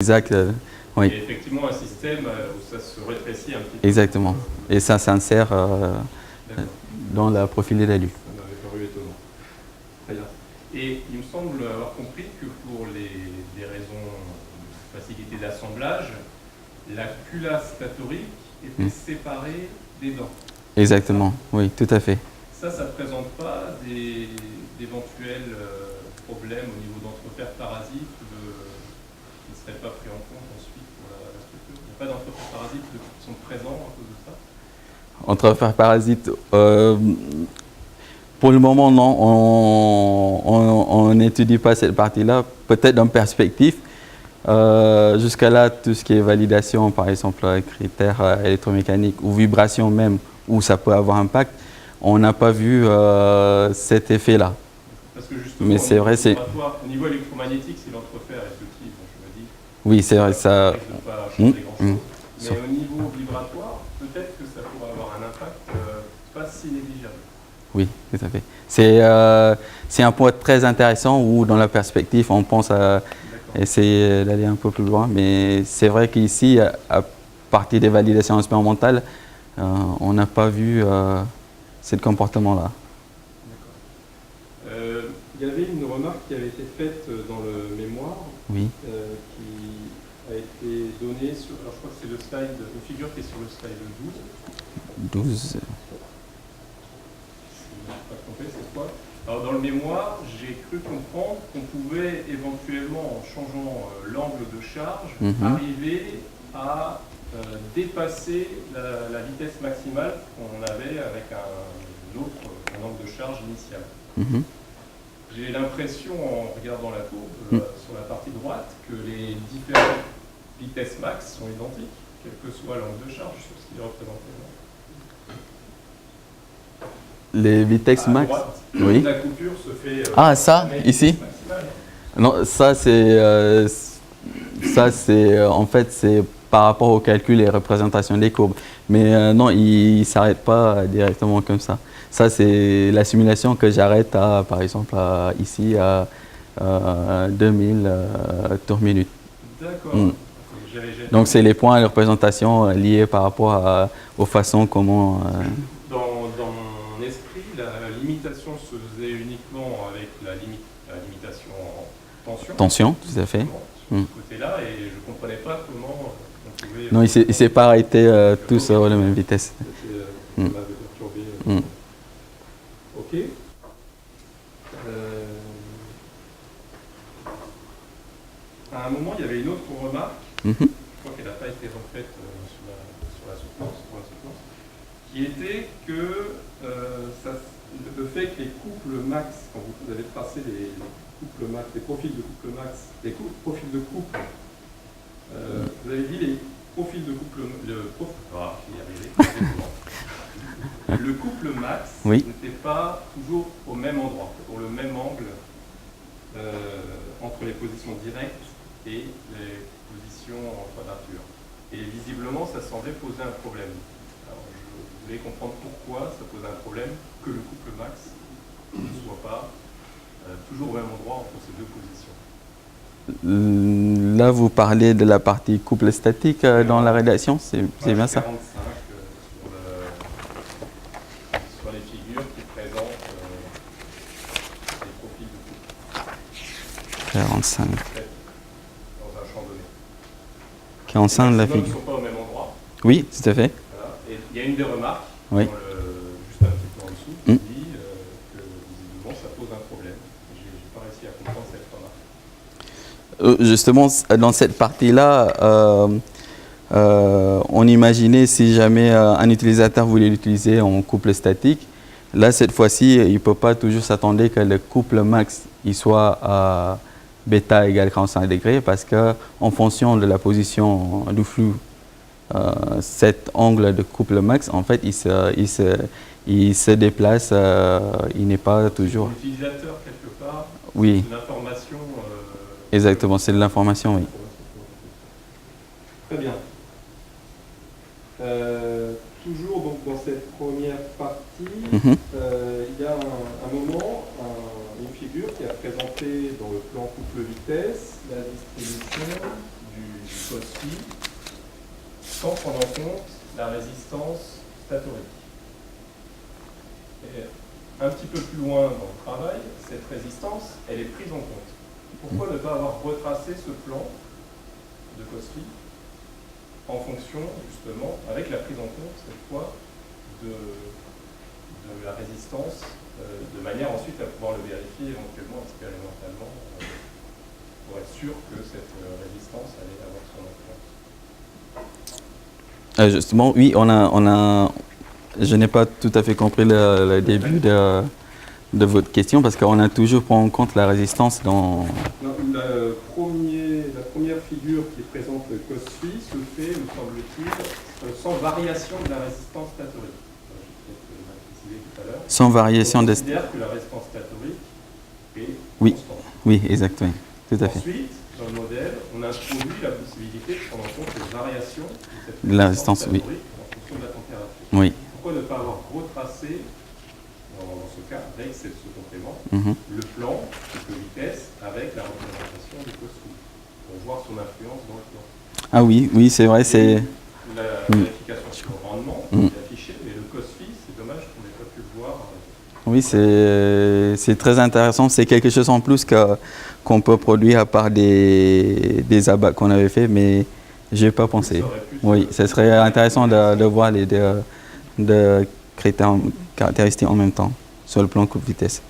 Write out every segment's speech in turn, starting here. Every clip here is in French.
Exact. Oui. Et effectivement, un système où ça se rétrécit un petit peu. Exactement. Et ça s'insère dans la profil d'élu. Ça m'avait paru étonnant. Très bien. Et il me semble avoir compris que pour des raisons de facilité d'assemblage, la culasse statorique était séparée des dents. Exactement, oui, tout à fait. Ça ne présente pas d'éventuels problèmes au niveau d'entrefers parasites qui ne seraient pas pris en compte ensuite pour la structure. Il n'y a pas d'entrefers parasites qui sont présents à cause de ça? Entrefers parasites, pour le moment, non, on n'étudie pas cette partie-là, peut-être en perspective. Jusqu'à là, tout ce qui est validation, par exemple, critères électromécaniques ou vibrations même, où ça peut avoir impact, on n'a pas vu cet effet-là. Parce que justement, mais c'est vrai, au niveau électromagnétique, si l'entrefer est petit, donc je me dis, oui, c'est vrai, ça. Pas changer grand-chose. Mais au niveau vibratoire, peut-être que ça pourrait avoir un impact pas si négligeable. Oui, tout à fait. C'est un point très intéressant où, dans la perspective, on pense à essayer d'aller un peu plus loin. Mais c'est vrai qu'ici, à partir des validations expérimentales, on n'a pas vu ce comportement-là. Il y avait une remarque qui avait été faite dans le mémoire, oui. Qui a été donnée sur, alors je crois que c'est le slide, une figure qui est sur le slide 12. 12. Si je ne me suis pas trompé, c'est quoi? Alors dans le mémoire, j'ai cru comprendre qu'on pouvait éventuellement, en changeant l'angle de charge, arriver à dépasser la vitesse maximale qu'on avait avec un angle de charge initial. J'ai l'impression, en regardant la courbe sur la partie droite, que les différentes vitesses max sont identiques, quel que soit l'angle de charge sur ce qui est représenté. Les vitesses max droite, oui. La coupure se fait... ça, ici non, ça c'est en fait, c'est par rapport au calcul et représentation des courbes. Mais non, il ne s'arrête pas directement comme ça. Ça, c'est la simulation que j'arrête à, par exemple, ici à 2000 tours minute. D'accord. Donc, c'est les points de représentation liés par rapport aux façons comment... Dans mon esprit, la limitation se faisait uniquement avec la limitation en tension. Tension, tout à fait. Sur ce côté-là, et je ne comprenais pas comment on pouvait... Non, il ne s'est pas arrêté tous à la même vitesse. Ça m'avait perturbé. Ok. À un moment, il y avait une autre remarque, je crois qu'elle n'a pas été refaite sur la soutenance, qui était que le fait que les couples max, quand vous avez tracé les couples max, les profils de couple max, les profils de couple, vous avez dit les profils de couple, le couple max n'était pas toujours au même endroit, pour le même angle entre les positions directes et les positions en quadrature. Et visiblement, ça semblait poser un problème. Alors, je voulais comprendre pourquoi ça posait un problème que le couple max ne soit pas toujours au même endroit entre ces deux positions. Là, vous parlez de la partie couple statique dans la rédaction, c'est bien ça? 45 sur les figures qui présentent les profils de couple. 45. Dans un champ donné. 45 de la figure. Ils ne sont pas au même endroit. Oui, tout à fait. Voilà. Et il y a une des remarques, oui. Juste un petit peu en dessous, qui dit que visiblement ça pose un problème. Je n'ai pas réussi à comprendre cette remarque. Justement, dans cette partie-là, on imaginait si jamais un utilisateur voulait l'utiliser en couple statique, là, cette fois-ci, il ne peut pas toujours s'attendre que le couple max il soit à bêta égale 45 degrés parce qu'en fonction de la position du flux, cet angle de couple max, en fait, il se déplace, il n'est pas toujours... L'utilisateur, quelque part, oui. C'est une information... Exactement, c'est de l'information, oui. Très bien. Toujours donc, dans cette première partie, il y a un moment, une figure qui a présenté dans le plan couple vitesse la distribution du ici, sans prendre en compte la résistance statorique. Et un petit peu plus loin dans le travail, cette résistance, elle est prise en compte. Pourquoi ne pas avoir retracé ce plan de Cosby en fonction, justement, avec la prise en compte, cette fois, de la résistance, de manière ensuite à pouvoir le vérifier éventuellement expérimentalement, pour être sûr que cette résistance allait avoir son influence. Justement, oui, je n'ai pas tout à fait compris le début de votre question, parce qu'on a toujours pris en compte la résistance dans... Non, la première figure qui présente le Cosby se fait, me semble-t-il, sans variation de la résistance statorique. Sans variation de... On considère que la résistance statorique est oui, constante. oui, exactement, tout à fait. Ensuite, dans le modèle, on introduit la possibilité de prendre en compte les variations de cette La résistance résistance, oui. statorique en fonction de la température. Oui. Pourquoi ne pas avoir retracé, dans ce cas, avec ce complément, Mhm. le plan de vitesse avec la représentation du Cosby, pour voir son influence dans le plan. Ah oui, oui, c'est vrai, c'est... La vérification sur le rendement est affichée, mais le Cosby, c'est dommage qu'on n'ait pas pu le voir. Oui, c'est très intéressant. C'est quelque chose en plus qu'on peut produire à part des abats qu'on avait fait, mais je n'ai pas pensé. Oui, ce serait intéressant de voir les deux caractéristiques en même temps sur le plan coupe-vitesse.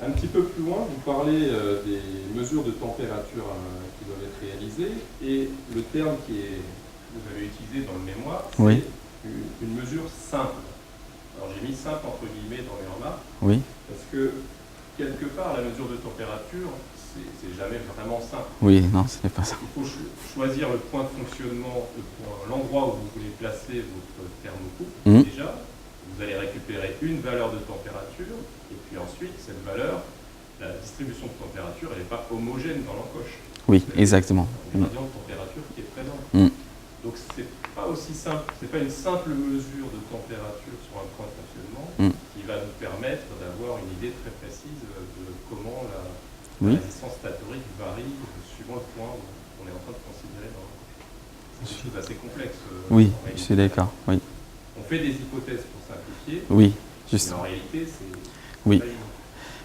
Un petit peu plus loin, vous parlez des mesures de température qui doivent être réalisées, et le terme que vous avez utilisé dans le mémoire, c'est oui. une mesure simple. Alors j'ai mis simple entre guillemets dans les remarques, oui. parce que quelque part la mesure de température, c'est jamais vraiment simple. Oui, non, ce n'est pas ça. Il faut choisir le point de fonctionnement, l'endroit où vous voulez placer votre thermocouple. Déjà, vous allez récupérer une valeur de température, et puis ensuite, cette valeur, la distribution de température, elle n'est pas homogène dans l'encoche. Oui, exactement. Il y a un gradient de température qui est présent. Donc, c'est pas aussi simple, c'est pas une simple mesure de température sur un point de fonctionnement qui va nous permettre d'avoir une idée très précise de comment la résistance statorique varie suivant le point qu'on est en train de considérer dans l'encoche. C'est quelque chose d'assez complexe. Oui, je suis d'accord. Oui. On fait des hypothèses pour simplifier. Oui, mais en réalité, c'est oui. pas évident.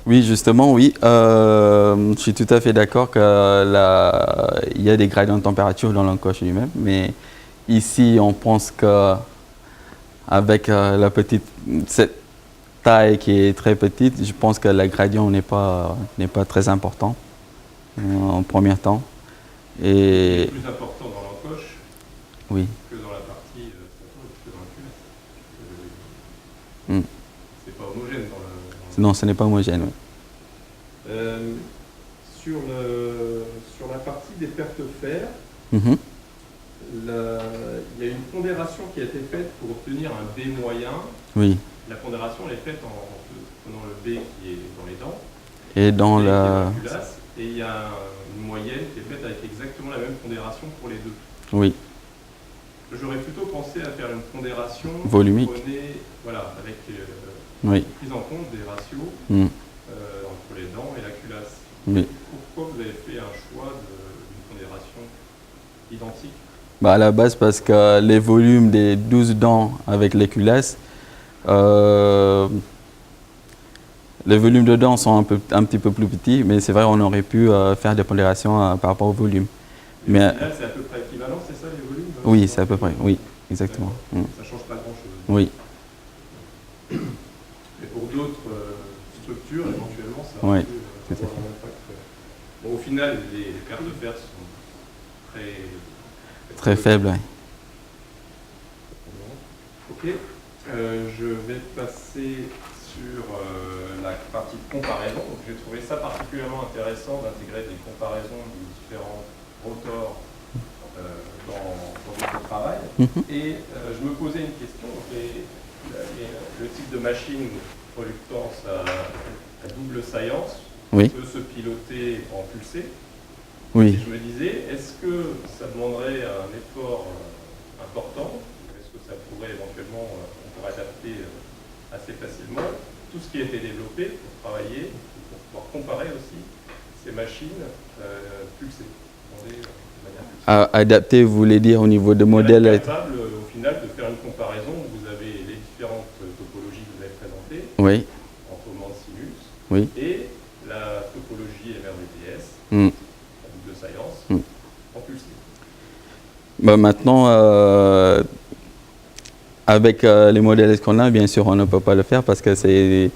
Oui, justement, oui. Je suis tout à fait d'accord qu'il y a des gradients de température dans l'encoche lui-même, mais ici, on pense qu'avec cette taille qui est très petite, je pense que le gradient n'est pas très important en premier temps. C'est plus important dans l'encoche oui. que dans la partie statorique, que dans le culasse. C'est pas homogène dans le... Non, ce n'est pas homogène, oui. Sur la partie des pertes fer, Mm-hmm. il y a une pondération qui a été faite pour obtenir un B moyen. Oui. La pondération elle est faite en prenant le B qui est dans les dents et dans la culasse, et il y a une moyenne qui est faite avec exactement la même pondération pour les deux. Oui. J'aurais plutôt pensé à faire une pondération volumique. Voilà, avec oui. prise en compte des ratios entre les dents et la culasse. Oui. Pourquoi vous avez fait un choix d'une pondération identique? À la base, parce que les volumes des 12 dents avec les culasses, les volumes de dents sont un petit peu plus petits, mais c'est vrai on aurait pu faire des pondérations par rapport au volume. Mais c'est à peu près équivalent, c'est ça les volumes? Oui, c'est à peu près, oui, exactement. Ça ne change pas grand-chose. Oui. Mais pour d'autres structures, éventuellement, ça oui, peut avoir un impact. Bon, au final, les pertes de fer sont très faibles. Oui. Ok. Je vais passer sur la partie de comparaison. J'ai trouvé ça particulièrement intéressant d'intégrer des comparaisons de différents rotors dans votre travail. Et je me posais une question. Le type de machine productance à double saillance peut se piloter en pulsé. Oui. Et je me disais, est-ce que ça demanderait un effort important? Est-ce que ça pourrait éventuellement, on pourrait adapter assez facilement tout ce qui a été développé pour travailler, pour pouvoir comparer aussi ces machines pulsées, de manière Adapté, vous voulez dire au niveau de modèle? Être capable, au final, de faire une comparaison. Vous avez les différentes topologies que vous avez présentées, Oui, en commande Sinus, oui. et la topologie MRVTS, Mm. de Science, Mm. en pulsé. Bah, maintenant, avec les modèles qu'on a, bien sûr, on ne peut pas le faire parce que c'est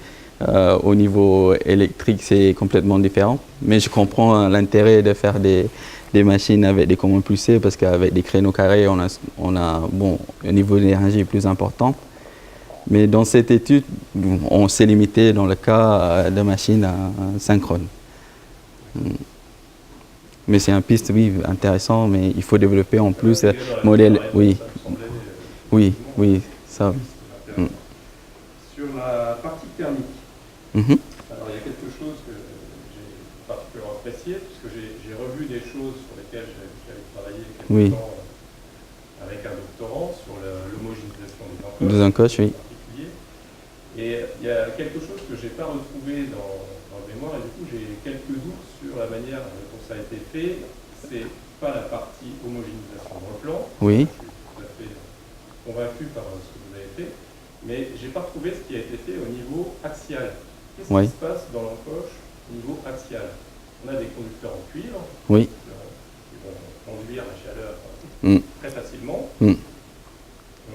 au niveau électrique, c'est complètement différent. Mais je comprends l'intérêt de faire des machines avec des commandes pulsées parce qu'avec des créneaux carrés, on a bon, un niveau d'énergie plus important. Mais dans cette étude, on s'est limité dans le cas de machines synchrones. Mais c'est un piste, oui, intéressant, mais il faut développer en plus modèle, oui, Ça me semblait, oui, oui, ça. intéressant. Sur la partie thermique, Mhm. alors il y a quelque chose que j'ai particulièrement apprécié, puisque j'ai revu des choses sur lesquelles j'avais travaillé quelque Oui. temps avec un doctorant sur l'homogénéisation Des encoches, oui. en particulier. Et il y a quelque chose que je n'ai pas retrouvé dans le mémoire, et du coup j'ai quelques doutes sur la manière dont ça a été fait. C'est pas la partie homogénéisation dans le plan. Oui. Je suis tout à fait convaincu par ce que vous avez fait, mais j'ai pas retrouvé ce qui a été fait au niveau axial. Qu'est-ce Oui. qui se passe dans l'encoche au niveau axial? On a des conducteurs en cuivre Oui. qui vont conduire la chaleur Mm. très facilement. Mm.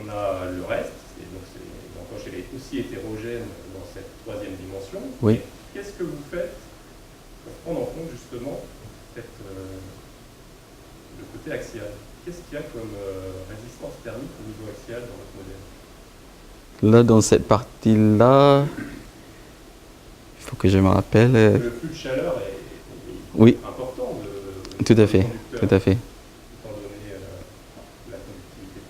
On a le reste, et donc l'encoche elle est aussi hétérogène dans cette troisième dimension. Oui. Qu'est-ce que vous faites pour prendre en compte justement le côté axial? Qu'est-ce qu'il y a comme résistance thermique au niveau axial dans votre modèle? Là, dans cette partie-là, il faut que je me rappelle. Le flux de chaleur est Oui. important Tout à fait, conducteur, tout à fait. étant donné la conductivité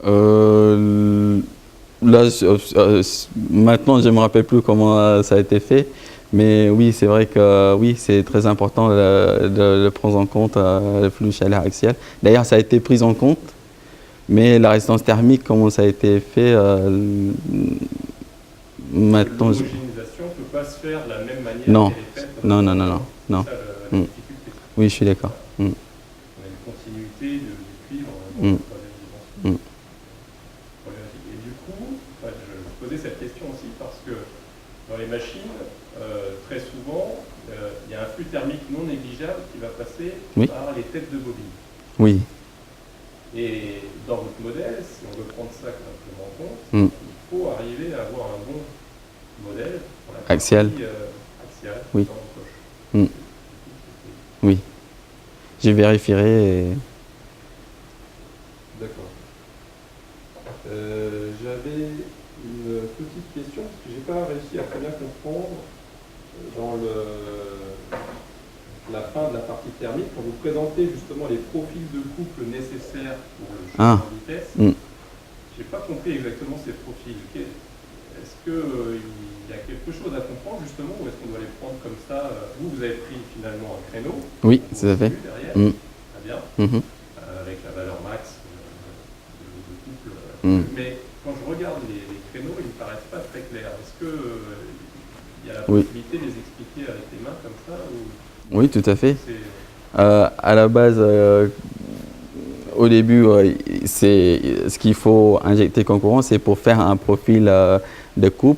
thermique. Là, maintenant, je ne me rappelle plus comment ça a été fait. Mais oui, c'est vrai que oui, c'est très important de prendre en compte le flux de chaleur axial. D'ailleurs, ça a été pris en compte. Mais la résistance thermique, comment ça a été fait, maintenant... L'homogénéisation ne peut pas se faire de la même manière Non, qu'elle est faite. non, non, non, non, non. C'est ça la difficulté. Oui, je suis d'accord. On a une continuité du cuivre dans Mm. la troisième dimension. Mm. Problématique. Et du coup, je posais cette question aussi parce que dans les machines, très souvent, il y a un flux thermique non négligeable qui va passer Oui. par les têtes de bobine. Oui, Et dans votre modèle, si on veut prendre ça comme en compte, Mm. il faut arriver à avoir un bon modèle pour la Axial. partie, axiale Oui. dans l'encoche. Mm. oui. Je vérifierai. D'accord. J'avais une petite question, parce que je n'ai pas réussi à très bien comprendre dans la fin de la partie thermique, quand vous présentez justement les profils de couple nécessaires pour le changement de vitesse. Je n'ai pas compris exactement ces profils. Est-ce qu'il y a quelque chose à comprendre justement, ou est-ce qu'on doit les prendre comme ça? Vous avez pris finalement un créneau. Oui, tout à fait. Derrière, Mm. très bien. Mhm. Avec la valeur max de couple. Mais quand je regarde les créneaux, ils ne me paraissent pas très clairs. Est-ce qu'il y a la possibilité de les expliquer avec les mains comme ça ou Oui, tout à fait. À la base, au début, c'est ce qu'il faut injecter comme courant, c'est pour faire un profil de couple.